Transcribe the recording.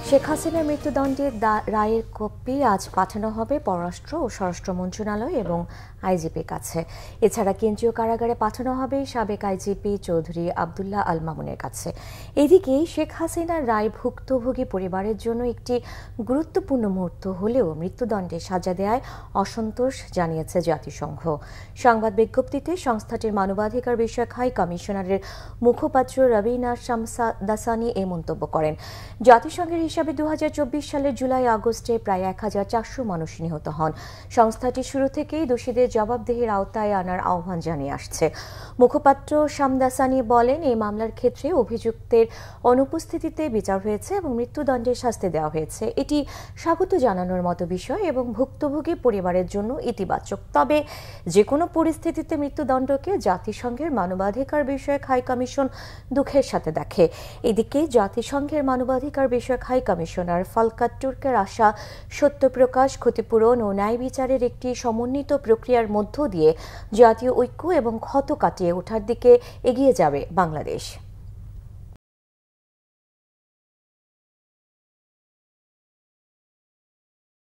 শেখ হাসিনার মৃত্যুদণ্ডের রায়ের কপি আজ পাঠানো হবে পররাষ্ট্র ও স্বরাষ্ট্র মন্ত্রণালয় এবং আইজিপির কাছে। এছাড়া কেন্দ্রীয় কারাগারে পাঠানো হবে সাবেক আইজিপি চৌধুরী আবদুল্লাহ আল মামুনের কাছে। এদিকে শেখ হাসিনার রায় ভুক্তভোগী পরিবারের জন্য একটি গুরুত্বপূর্ণ মুহূর্ত হলেও মৃত্যুদণ্ডে সাজা দেয়ায় অসন্তোষ জানিয়েছে জাতিসংঘ। সংবাদ বিজ্ঞপ্তিতে সংস্থাটির মানবাধিকার বিষয়ক হাই কমিশনারের মুখপাত্র রবিনা শামসাদাসানি এই মন্তব্য করেন। জাতিসংঘের হিসাবে 2024 সালের জুলাই আগস্টে প্রায় 1400 মানুষ নিহত হন। সংস্থাটি শুরু থেকেই দোষীদের জবাবদিহির আওতায় আনার আহ্বান জানিয়ে আসছে। মুখপাত্র শামদাসানি বলেন, এই মামলার ক্ষেত্রে অভিযুক্তের অনুপস্থিতিতে বিচার হয়েছে এবং মৃত্যুদণ্ডের শাস্তি দেওয়া হয়েছে। এটি স্বাগত জানানোর মতো বিষয় এবং ভুক্তভোগী পরিবারের জন্য ইতিবাচক। তবে যে কোনো পরিস্থিতিতে মৃত্যুদণ্ডকে জাতিসংঘের মানবাধিকার বিষয়ক হাই কমিশন দুঃখের সাথে দেখে। এদিকে জাতিসংঘের মানবাধিকার বিষয়ক হাই কমিশনার ফালকার তুর্কের আশা, সত্য প্রকাশ, ক্ষতিপূরণ ও ন্যায় বিচারের একটি সমন্বিত প্রক্রিয়ার মধ্য দিয়ে জাতীয় ঐক্য এবং ক্ষত কাটিয়ে ওঠার দিকে এগিয়ে যাবে বাংলাদেশ।